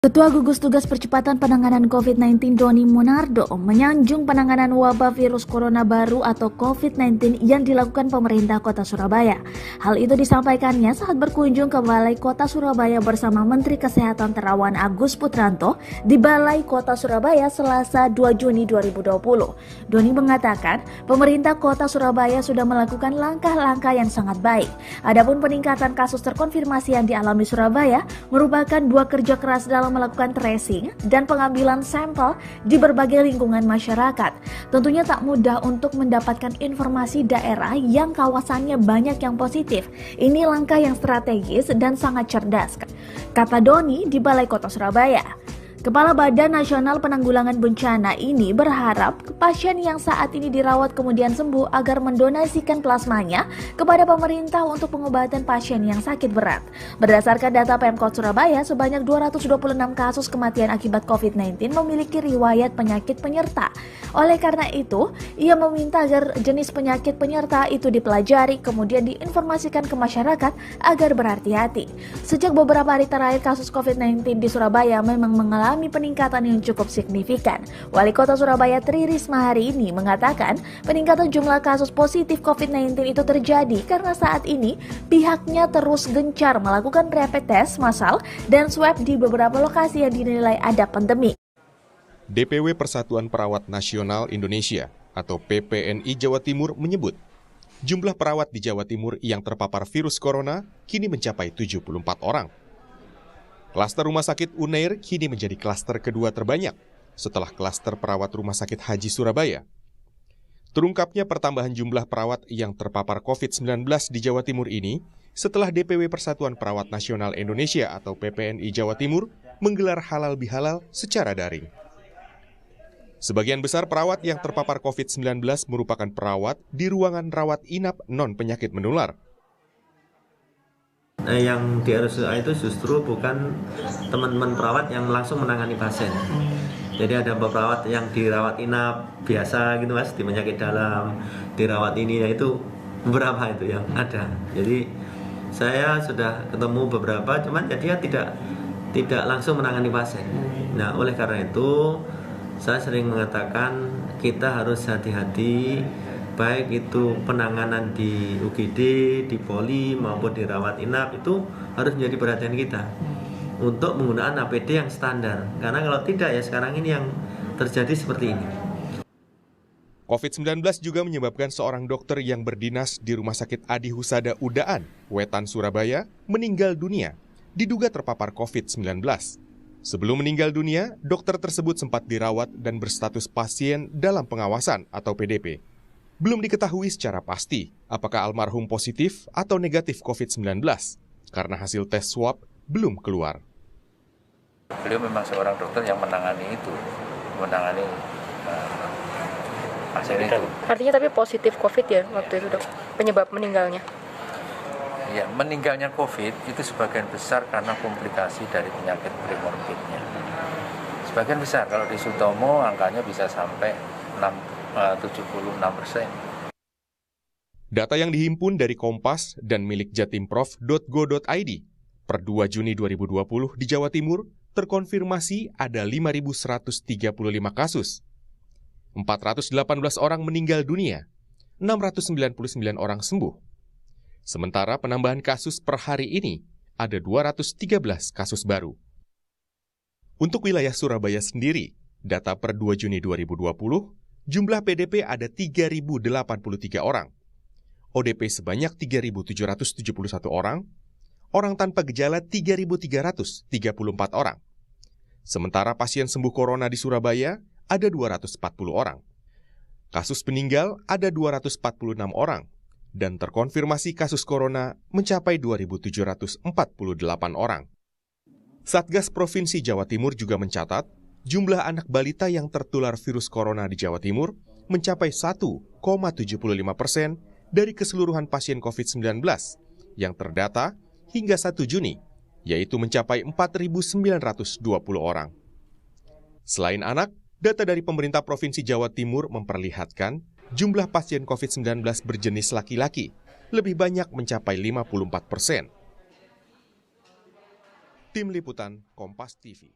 Ketua Gugus Tugas Percepatan Penanganan COVID-19 Doni Monardo menyanjung penanganan wabah virus corona baru atau COVID-19 yang dilakukan pemerintah Kota Surabaya. Hal itu disampaikannya saat berkunjung ke Balai Kota Surabaya bersama Menteri Kesehatan Terawan Agus Putranto di Balai Kota Surabaya Selasa 2 Juni 2020. Doni mengatakan pemerintah Kota Surabaya sudah melakukan langkah-langkah yang sangat baik. Adapun peningkatan kasus terkonfirmasi yang dialami Surabaya merupakan buah kerja keras dalam melakukan tracing dan pengambilan sampel di berbagai lingkungan masyarakat. Tentunya tak mudah untuk mendapatkan informasi daerah yang kawasannya banyak yang positif. Ini langkah yang strategis dan sangat cerdas, kata Doni di Balai Kota Surabaya. Kepala Badan Nasional Penanggulangan Bencana ini berharap pasien yang saat ini dirawat kemudian sembuh agar mendonasikan plasmanya kepada pemerintah untuk pengobatan pasien yang sakit berat. Berdasarkan data Pemkot Surabaya, sebanyak 226 kasus kematian akibat COVID-19 memiliki riwayat penyakit penyerta. Oleh karena itu, ia meminta agar jenis penyakit penyerta itu dipelajari kemudian diinformasikan ke masyarakat agar berhati-hati. Sejak beberapa hari terakhir kasus COVID-19 di Surabaya memang mengalami peningkatan yang cukup signifikan. Wali Kota Surabaya Tri Risma hari ini mengatakan peningkatan jumlah kasus positif COVID-19 itu terjadi karena saat ini pihaknya terus gencar melakukan rapid test massal dan swab di beberapa lokasi yang dinilai ada pandemi. DPW Persatuan Perawat Nasional Indonesia atau PPNI Jawa Timur menyebut jumlah perawat di Jawa Timur yang terpapar virus corona kini mencapai 74 orang. Klaster Rumah Sakit Unair kini menjadi klaster kedua terbanyak setelah klaster perawat Rumah Sakit Haji Surabaya. Terungkapnya pertambahan jumlah perawat yang terpapar COVID-19 di Jawa Timur ini setelah DPW Persatuan Perawat Nasional Indonesia atau PPNI Jawa Timur menggelar halal bihalal secara daring. Sebagian besar perawat yang terpapar COVID-19 merupakan perawat di ruangan rawat inap non-penyakit menular. Yang di RSUA itu justru bukan teman-teman perawat yang langsung menangani pasien. Jadi ada perawat yang dirawat inap biasa gitu mas, di penyakit dalam, dirawat ini, itu beberapa itu yang ada. Jadi saya sudah ketemu beberapa, cuman ya dia tidak langsung menangani pasien. Nah oleh karena itu saya sering mengatakan kita harus hati-hati, baik itu penanganan di UGD, di poli maupun di rawat inap, itu harus menjadi perhatian kita untuk menggunakan APD yang standar. Karena kalau tidak ya sekarang ini yang terjadi seperti ini. COVID-19 juga menyebabkan seorang dokter yang berdinas di Rumah Sakit Adi Husada Udaan, Wetan, Surabaya, meninggal dunia, diduga terpapar COVID-19. Sebelum meninggal dunia, dokter tersebut sempat dirawat dan berstatus pasien dalam pengawasan atau PDP. Belum diketahui secara pasti apakah almarhum positif atau negatif COVID-19 karena hasil tes swab belum keluar. Beliau memang seorang dokter yang menangani pasien itu. Artinya tapi positif COVID ya waktu itu dok, penyebab meninggalnya? Ya, meninggalnya COVID itu sebagian besar karena komplikasi dari penyakit premorbidnya. Sebagian besar, kalau di Sutomo angkanya bisa sampai 76%. Data yang dihimpun dari Kompas dan milik jatimprof.go.id per 2 Juni 2020 di Jawa Timur terkonfirmasi ada 5.135 kasus. 418 orang meninggal dunia, 699 orang sembuh. Sementara penambahan kasus per hari ini ada 213 kasus baru. Untuk wilayah Surabaya sendiri, data per 2 Juni 2020, jumlah PDP ada 3.083 orang, ODP sebanyak 3.771 orang tanpa gejala 3.334 orang. Sementara pasien sembuh corona di Surabaya ada 240 orang. Kasus meninggal ada 246 orang, dan terkonfirmasi kasus corona mencapai 2.748 orang. Satgas Provinsi Jawa Timur juga mencatat jumlah anak balita yang tertular virus corona di Jawa Timur mencapai 1,75% dari keseluruhan pasien COVID-19 yang terdata hingga 1 Juni, yaitu mencapai 4.920 orang. Selain anak, data dari pemerintah Provinsi Jawa Timur memperlihatkan jumlah pasien COVID-19 berjenis laki-laki lebih banyak mencapai 54%. Tim Liputan Kompas TV.